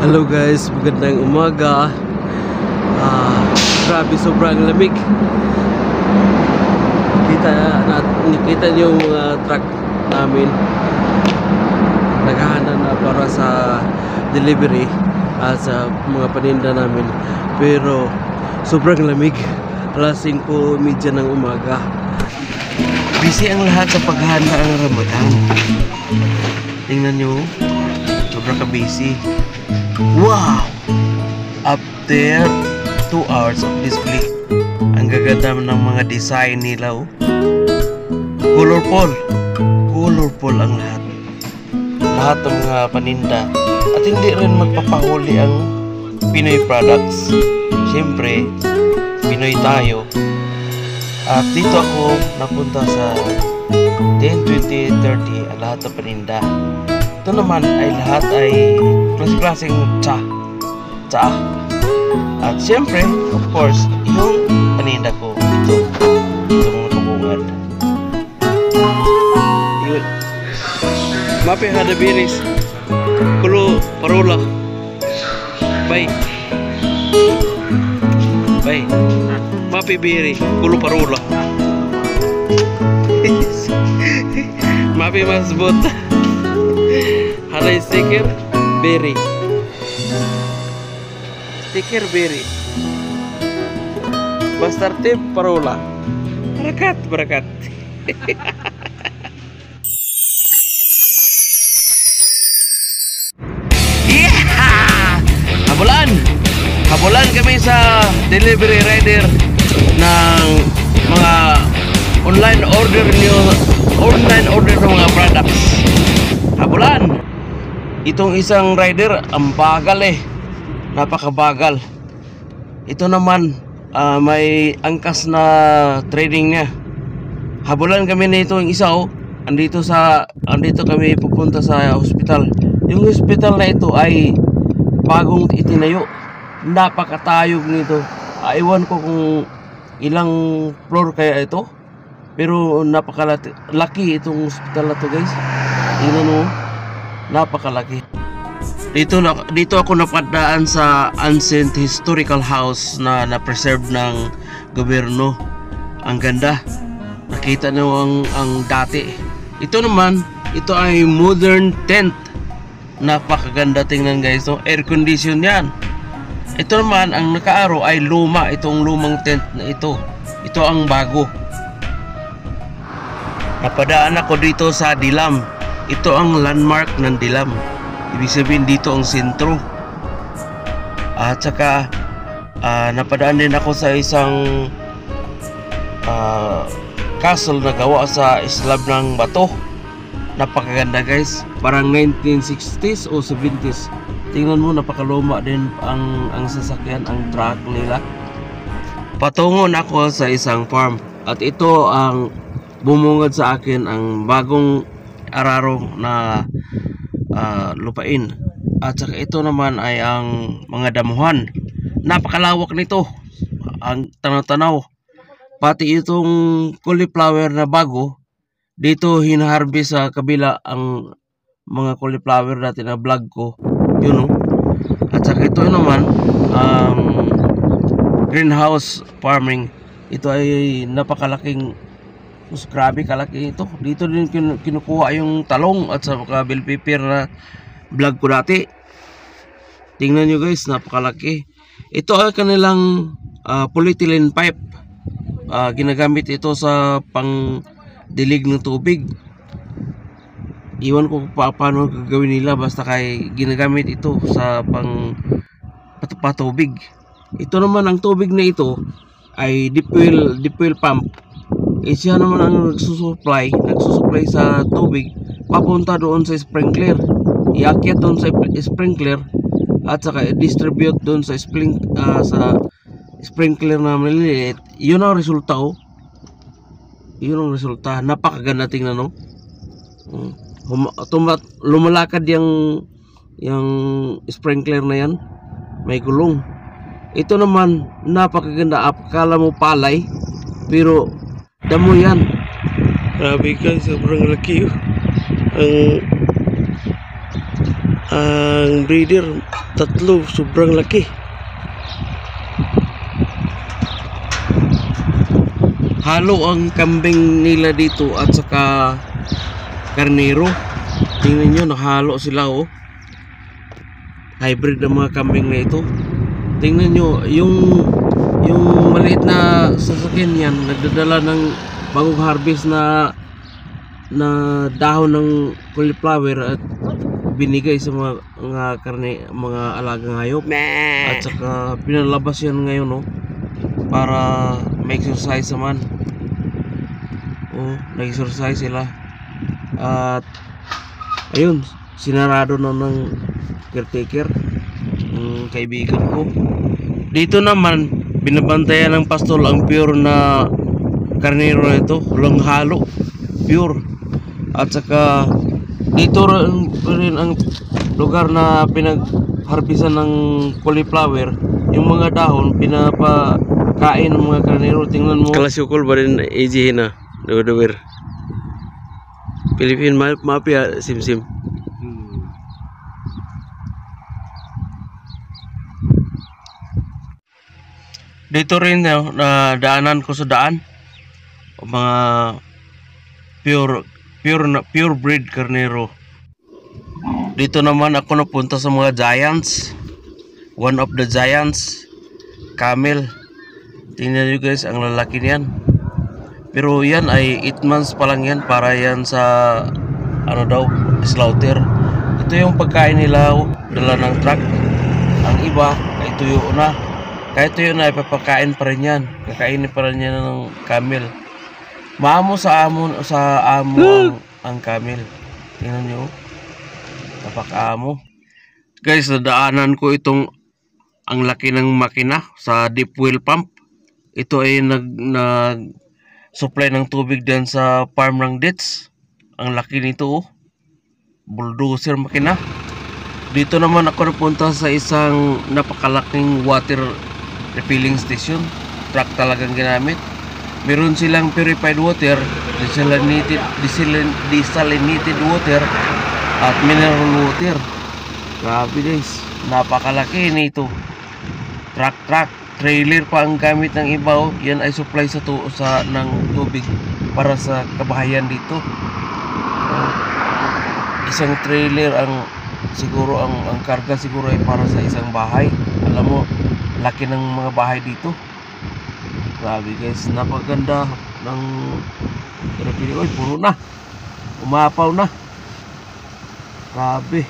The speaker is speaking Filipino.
Hello guys, magandang umaga. Grabe, sobrang lamig. Nakita niyo yung mga truck namin naghahanap na para sa delivery sa mga paninda namin. Pero sobrang lamig. Alas 5:30 ng umaga. Busy ang lahat sa paghahanda ng Ramadan. Tingnan nyo, sobrang ka-busy. Wow! After 2 hours of display, ang gaganda ng mga design nila, oh. Colorful ang lahat ng mga paninda, at hindi rin magpapahuli ang Pinoy products. Siyempre Pinoy tayo, at dito ako napunta sa 10, 20, 30 ang lahat ng paninda. Ito naman ay lahat ay klaseng tsa. At siyempre, of course, yung paninda ko, ito mga kabungad. Yun. Mapi hadabiris. Kulo parola. Bye. Mapi biri. Kulo parola. Mapi masbot. Halay sticker berry. Sticker berry. Bastarte parola. Barakat. Yeah! Habulan kami sa delivery rider ng mga online order ng mga products. Habulan. Itong isang rider, ang bagal napakabagal. Ito naman, may angkas na trading niya. Habulan kami na itong isa, andito kami pupunta sa hospital. Yung hospital na ito ay bagong itinayo. Napakatayog nito. Iwan ko kung ilang floor kaya ito, pero napakalaki itong hospital na to, guys. Tingnan mo, napakalaki. Dito ako napadaan sa ancient historical house na na-preserve ng gobyerno. Ang ganda. Nakita nyo ang dati. Ito naman, ito ay modern tent. Napakaganda tingnan, guys, no? Air condition yan. Ito naman, ang nakaaro ay luma. Itong lumang tent na ito. Ito ang bago. Napadaan ako dito sa Dilam. Ito ang landmark ng Dilam. Ibig sabihin dito ang sentro. At saka napadaan din ako sa isang castle na gawa sa slab ng bato. Napakaganda, guys. Parang 1960s o 70s. Tingnan mo, napakaluma din ang sasakyan, ang truck nila. Patungo na ako sa isang farm. At ito ang bumungad sa akin, ang bagong araro na lupain. At saka ito naman ay ang mga damuhan. Napakalawak nito, ang tanaw-tanaw. Pati itong cauliflower na bago, dito hinaharvest sa kabila ang mga cauliflower dati na vlog ko. Yun, At saka ito naman greenhouse farming. Ito ay napakalaking, grabe kalaki ito. Dito din kinukuha yung talong at saka bell pepper na vlog ko dati. Tingnan nyo, guys, napakalaki. Ito ay kanilang polyethylene pipe. Ginagamit ito sa pangdilig ng tubig. Iwan ko paano gagawin nila, basta kay ginagamit ito sa patubig. Ito naman, ang tubig na ito ay deep well pump. siya naman ang nagsusupply sa tubig papunta doon sa sprinkler. Iakyat doon sa sprinkler at saka i-distribute doon sa sprinkler na maliliit. Yun ang resulta, oh. Yun ang resulta. Napakaganda tingnan, no? Lumalakad yung sprinkler na yan. May gulong. Ito naman, napakaganda. Akala mo palay, pero damo yan. Grabe guys, sobrang laki, oh. Ang breeder, 3, sobrang laki. Halo ang kambing nila dito at saka karnero. Tingnan nyo, nakahalo sila, oh. Hybrid ang mga kambing na ito. Tingnan nyo, yung maliit na sasakyan yan, nagdadala ng bagong harvest na dahon ng cauliflower at binigay sa mga alagang hayop. At saka pinalabas yan ngayon, no, para ma-exercise naman. Nag-exercise sila. At ayun, sinarado na ng caretaker, ng kaibigan ko. Dito naman binabantayan ng pastol ang pure na karnero na ito, walang halo, pure. At saka dito rin ang lugar na pinagharbisan ng cauliflower. Yung mga dahon pinapakain ng mga karnero. Tingnan mo, kalasukol ba rin ejihin na dawer. Philippine Mafia sim. Dito rin na daanan ko sa daan mga pure breed karnero. Dito naman ako napunta sa mga giants. One of the giants, camel. Tingnan nyo guys, ang lalaki niyan. Pero yan ay 8 months pa lang yan, para yan sa slaughter. Ito yung pagkain nila, dala ng truck. Ang iba ay tuyo na. Kahit tuyo na, ipapakain pa rin yan. Kakainin pa rin yan ng camel. Maamo sa amo ang camel. Tingnan nyo, napakaamo. Guys, nadaanan ko itong ang laki ng makina sa deep well pump. Ito ay nag supply ng tubig din sa farm ng dates. Ang laki nito, oh. Bulldozer makina. Dito naman ako napunta sa isang napakalaking water refilling station. Truck talagang ginamit. Meron silang purified water, desalinated water at mineral water. Grabe guys, napakalaki nito. Truck trailer pa ang gamit ng iba, oh. Yan ay supply ng tubig para sa kabahayan dito. Isang trailer siguro ang karga siguro ay para sa isang bahay. Alam mo, laki ng mga bahay dito. Grabe guys, napaganda ng Pilipinas. Oy, puro na, umapaw na. Grabe.